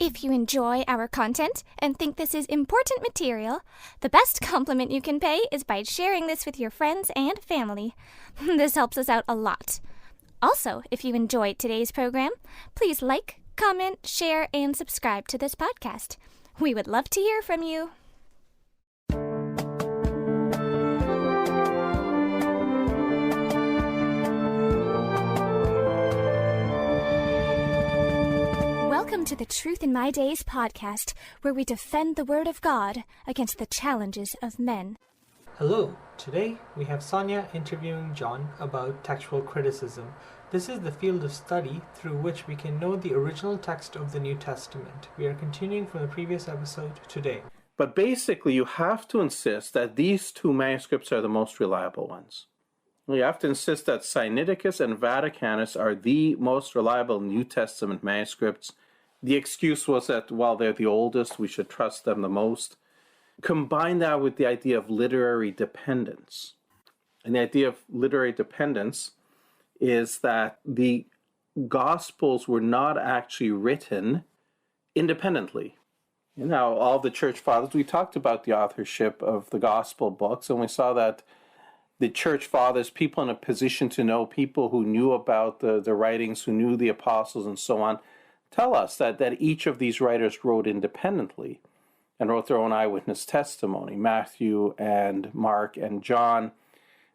If you enjoy our content and think this is important material, the best compliment you can pay is by sharing this with your friends and family. This helps us out a lot. Also, if you enjoyed today's program, please like, comment, share, and subscribe to this podcast. We would love to hear from you. Welcome to the Truth in My Days podcast, where we defend the Word of God against the challenges of men. Hello, today we have Sonia interviewing John about textual criticism. This is the field of study through which we can know the original text of the New Testament. We are continuing from the previous episode today. But basically, you have to insist that these two manuscripts are the most reliable ones. You have to insist that Sinaiticus and Vaticanus are the most reliable New Testament manuscripts. The excuse was that, while they're the oldest, we should trust them the most. Combine that with the idea of literary dependence. And the idea of literary dependence is that the Gospels were not actually written independently. You know, all the church fathers, we talked about the authorship of the Gospel books, and we saw that the church fathers, people in a position to know, people who knew about the writings, who knew the apostles and so on, tell us that each of these writers wrote independently and wrote their own eyewitness testimony. Matthew and Mark and John.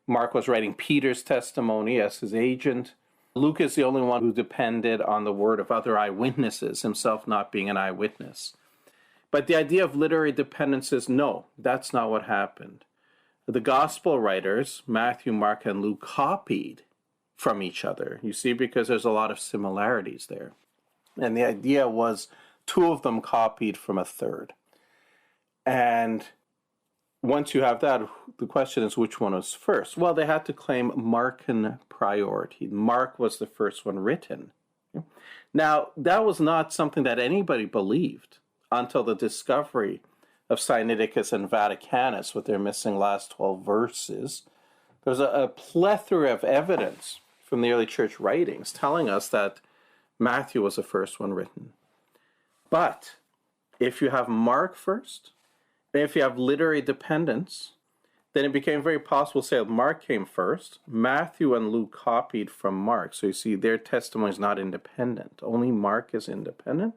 Mark was writing Peter's testimony as his agent. Luke is the only one who depended on the word of other eyewitnesses, himself not being an eyewitness. But the idea of literary dependence is no, that's not what happened. The gospel writers, Matthew, Mark, and Luke, copied from each other, you see, because there's a lot of similarities there. And the idea was two of them copied from a third. And once you have that, the question is which one was first? Well, they had to claim Markan priority. Mark was the first one written. Now, that was not something that anybody believed until the discovery of Sinaiticus and Vaticanus with their missing last 12 verses. There's a plethora of evidence from the early church writings telling us that Matthew was the first one written. But if you have Mark first, and if you have literary dependence, then it became very possible to say that Mark came first, Matthew and Luke copied from Mark. So you see, their testimony is not independent. Only Mark is independent,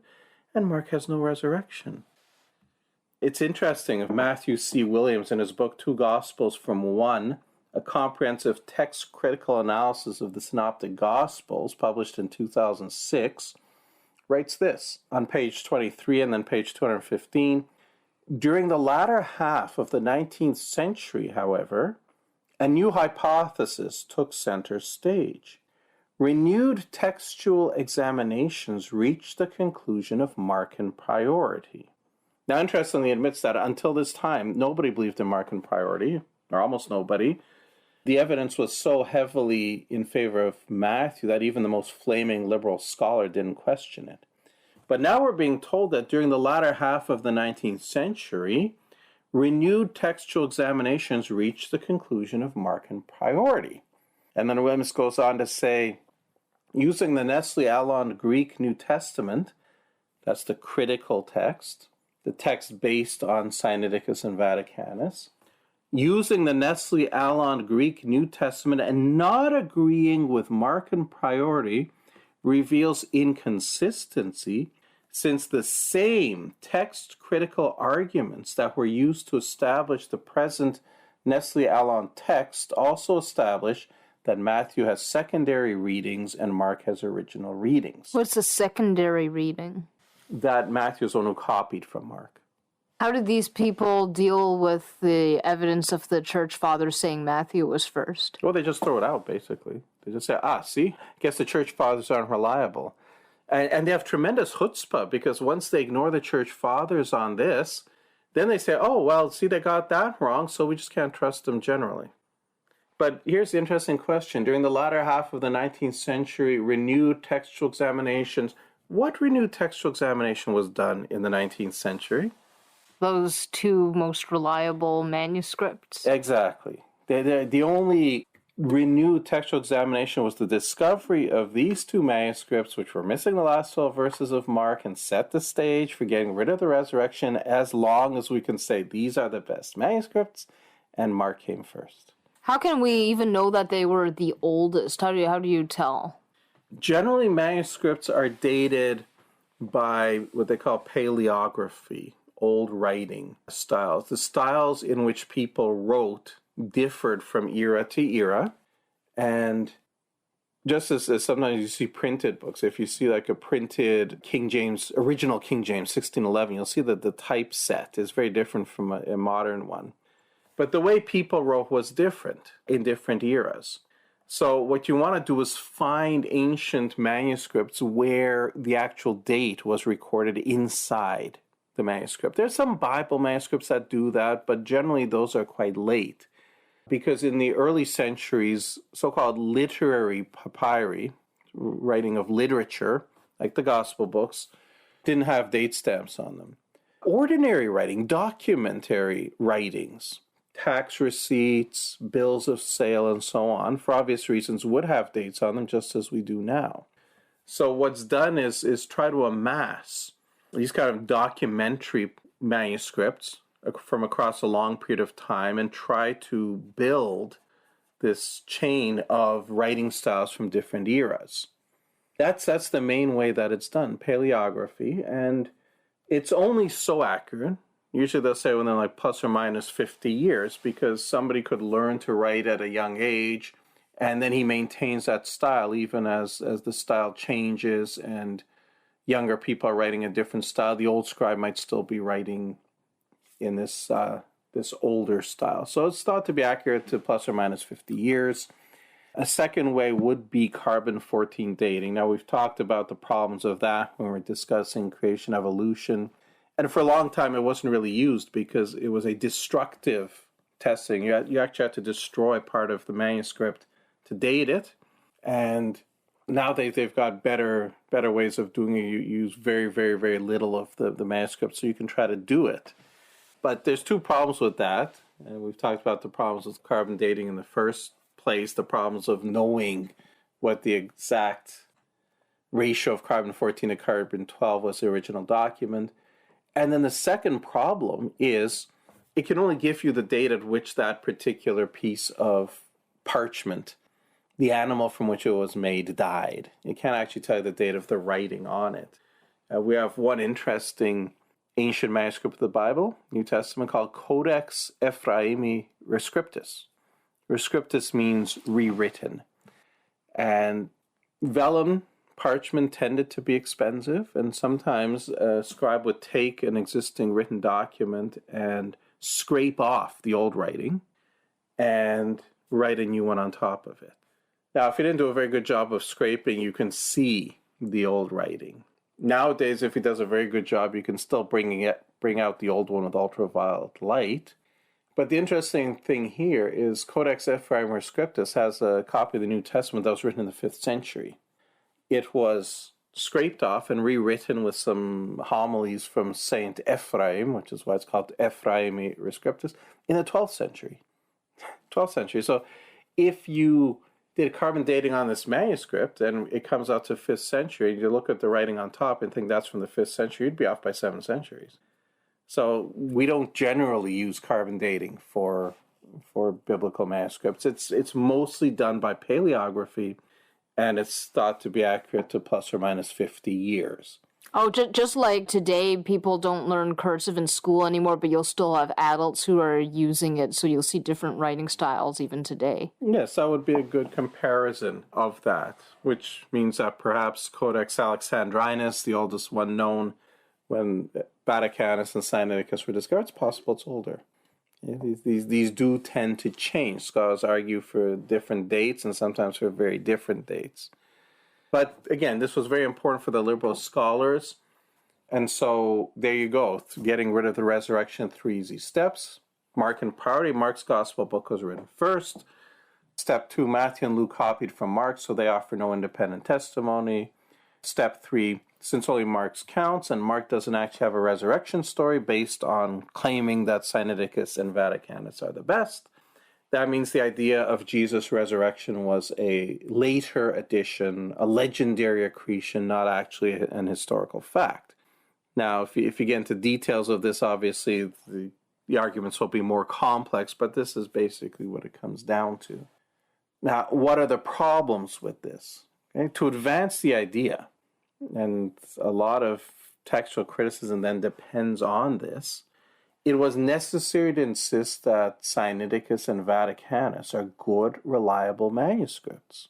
and Mark has no resurrection. It's interesting, Matthew C. Williams, in his book, Two Gospels from One, a comprehensive text critical analysis of the Synoptic Gospels, published in 2006, writes this on page 23 and then page 215. During the latter half of the 19th century, however, a new hypothesis took center stage. Renewed textual examinations reached the conclusion of Markan priority. Now, interestingly, admits that until this time, nobody believed in Markan priority, or almost nobody. The evidence was so heavily in favor of Matthew that even the most flaming liberal scholar didn't question it. But now we're being told that during the latter half of the 19th century, renewed textual examinations reached the conclusion of Markan priority. And then Williams goes on to say, using the Nestle-Aland Greek New Testament, that's the critical text, the text based on Sinaiticus and Vaticanus, using the Nestle-Aland Greek New Testament and not agreeing with Markan priority reveals inconsistency, since the same text-critical arguments that were used to establish the present Nestle-Aland text also establish that Matthew has secondary readings and Mark has original readings. What's a secondary reading? That Matthew is the one who copied from Mark. How did these people deal with the evidence of the church fathers saying Matthew was first? Well, they just throw it out, basically. They just say, see, guess the church fathers aren't reliable. And they have tremendous chutzpah, because once they ignore the church fathers on this, then they say, oh, well, see, they got that wrong, so we just can't trust them generally. But here's the interesting question. During the latter half of the 19th century, renewed textual examinations. What renewed textual examination was done in the 19th century? Those two most reliable manuscripts. Exactly. The only renewed textual examination was the discovery of these two manuscripts, which were missing the last 12 verses of Mark, and set the stage for getting rid of the resurrection as long as we can say these are the best manuscripts, and Mark came first. How can we even know that they were the oldest? How do you tell? Generally, manuscripts are dated by what they call paleography, old writing styles. The styles in which people wrote differed from era to era. And just as sometimes you see printed books, if you see like a printed King James, original King James, 1611, you'll see that the typeset is very different from a modern one. But the way people wrote was different in different eras. So what you want to do is find ancient manuscripts where the actual date was recorded inside the manuscript. There's some Bible manuscripts that do that, but generally those are quite late. Because in the early centuries, so-called literary papyri, writing of literature, like the gospel books, didn't have date stamps on them. Ordinary writing, documentary writings, tax receipts, bills of sale, and so on, for obvious reasons, would have dates on them, just as we do now. So what's done is try to amass these kind of documentary manuscripts from across a long period of time and try to build this chain of writing styles from different eras. That's the main way that it's done, paleography, and it's only so accurate. Usually they'll say within like plus or minus 50 years, because somebody could learn to write at a young age, and then he maintains that style even as the style changes and younger people are writing a different style. The old scribe might still be writing in this older style. So it's thought to be accurate to plus or minus 50 years. A second way would be carbon-14 dating. Now, we've talked about the problems of that when we're discussing creation evolution. And for a long time, it wasn't really used because it was a destructive testing. You actually had to destroy part of the manuscript to date it. And now they've got better ways of doing it. You use very, very, very little of the manuscript, so you can try to do it. But there's two problems with that. And we've talked about the problems with carbon dating in the first place, the problems of knowing what the exact ratio of carbon-14 to carbon-12 was the original document. And then the second problem is it can only give you the date at which that particular piece of parchment, the animal from which it was made, died. It can't actually tell you the date of the writing on it. We have one interesting ancient manuscript of the Bible, New Testament, called Codex Ephraimi Rescriptus. Rescriptus means rewritten. And vellum parchment tended to be expensive, and sometimes a scribe would take an existing written document and scrape off the old writing and write a new one on top of it. Now, if he didn't do a very good job of scraping, you can see the old writing. Nowadays, if he does a very good job, you can still bring out the old one with ultraviolet light. But the interesting thing here is Codex Ephraimi Rescriptus has a copy of the New Testament that was written in the 5th century. It was scraped off and rewritten with some homilies from Saint Ephraim, which is why it's called Ephraimi Rescriptus, in the 12th century. 12th century. So if you did carbon dating on this manuscript and it comes out to 5th century, and you look at the writing on top and think that's from the 5th century, you'd be off by 7 centuries. So we don't generally use carbon dating for biblical manuscripts. It's mostly done by paleography, and it's thought to be accurate to plus or minus 50 years. Oh, just like today, people don't learn cursive in school anymore, but you'll still have adults who are using it, so you'll see different writing styles even today. Yes, that would be a good comparison of that, which means that perhaps Codex Alexandrinus, the oldest one known, when Vaticanus and Sinaiticus were discovered, it's possible it's older. These do tend to change. Scholars argue for different dates and sometimes for very different dates. But again, this was very important for the liberal scholars. And so there you go, getting rid of the resurrection in 3 easy steps. Mark in priority. Mark's gospel book was written first. Step 2, Matthew and Luke copied from Mark, so they offer no independent testimony. Step 3, since only Mark's counts, and Mark doesn't actually have a resurrection story based on claiming that Sinaiticus and Vaticanus are the best, That means the idea of Jesus' resurrection was a later addition, a legendary accretion, not actually an historical fact. Now, if you get into details of this, obviously the arguments will be more complex, but this is basically what it comes down to. Now, what are the problems with this? Okay, to advance the idea, and a lot of textual criticism then depends on this, it was necessary to insist that Sinaiticus and Vaticanus are good, reliable manuscripts.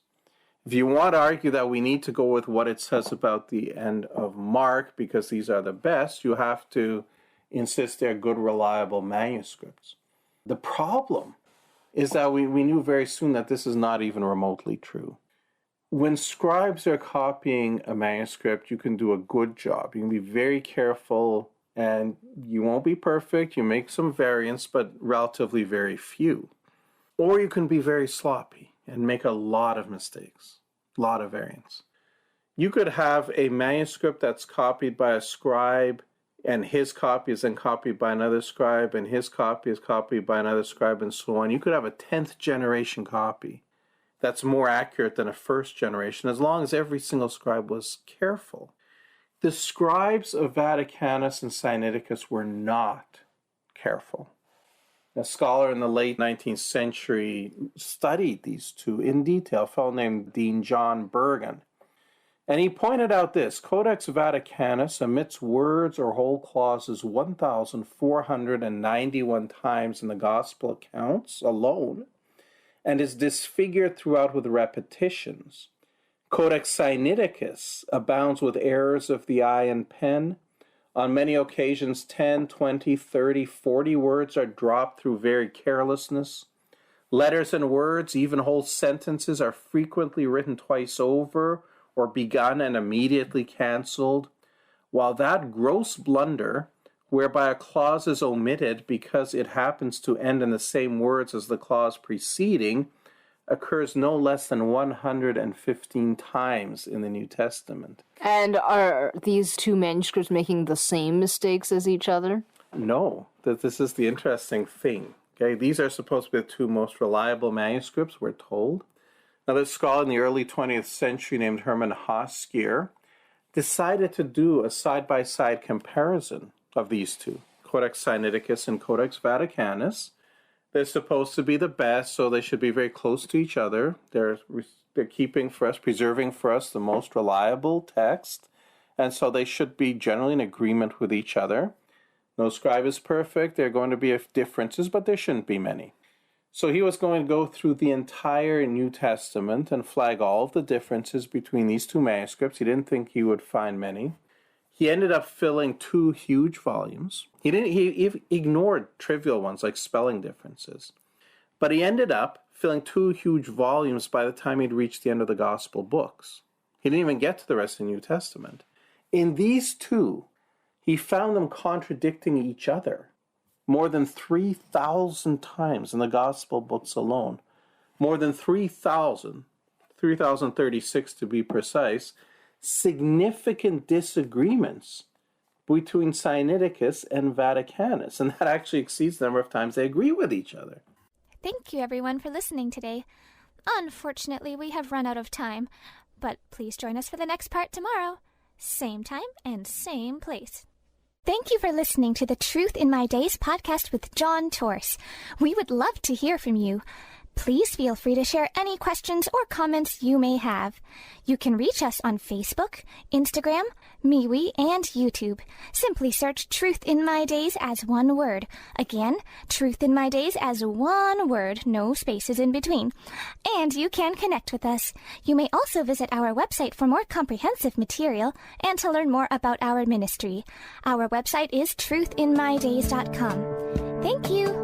If you want to argue that we need to go with what it says about the end of Mark because these are the best, you have to insist they're good, reliable manuscripts. The problem is that we knew very soon that this is not even remotely true. When scribes are copying a manuscript, you can do a good job. You can be very careful, and you won't be perfect. You make some variants, but relatively very few. Or you can be very sloppy and make a lot of mistakes, a lot of variants. You could have a manuscript that's copied by a scribe, and his copy is then copied by another scribe, and his copy is copied by another scribe, and so on. You could have a 10th generation copy that's more accurate than a first generation, as long as every single scribe was careful. The scribes of Vaticanus and Sinaiticus were not careful. A scholar in the late 19th century studied these two in detail, a fellow named Dean John Bergen. And he pointed out this: Codex Vaticanus omits words or whole clauses 1,491 times in the gospel accounts alone, and is disfigured throughout with repetitions. Codex Sinaiticus abounds with errors of the eye and pen. On many occasions, 10, 20, 30, 40 words are dropped through very carelessness. Letters and words, even whole sentences, are frequently written twice over or begun and immediately cancelled, while that gross blunder, whereby a clause is omitted because it happens to end in the same words as the clause preceding, occurs no less than 115 times in the New Testament. And are these two manuscripts making the same mistakes as each other? No, this is the interesting thing. Okay, these are supposed to be the two most reliable manuscripts, we're told. Now, this scholar in the early 20th century named Hermann Hoskier decided to do a side-by-side comparison of these two, Codex Sinaiticus and Codex Vaticanus. They're supposed to be the best, so they should be very close to each other. They're keeping for us, preserving for us the most reliable text, and so they should be generally in agreement with each other. No scribe is perfect. There are going to be differences, but there shouldn't be many. So he was going to go through the entire New Testament and flag all of the differences between these two manuscripts. He didn't think he would find many. He ended up filling 2 huge volumes. He ignored trivial ones like spelling differences. But he ended up filling 2 huge volumes by the time he'd reached the end of the Gospel books. He didn't even get to the rest of the New Testament. In these 2, he found them contradicting each other more than 3,000 times in the Gospel books alone. More than 3,036 to be precise, significant disagreements between Sinaiticus and Vaticanus, and that actually exceeds the number of times they agree with each other. Thank you, everyone, for listening today. Unfortunately, we have run out of time, but please join us for the next part tomorrow. Same time and same place. Thank you for listening to the Truth in My Days podcast with John Torse. We would love to hear from you. Please feel free to share any questions or comments you may have. You can reach us on Facebook, Instagram, MeWe, and YouTube. Simply search Truth in My Days as one word. Again, Truth in My Days as one word, no spaces in between. And you can connect with us. You may also visit our website for more comprehensive material and to learn more about our ministry. Our website is truthinmydays.com. Thank you.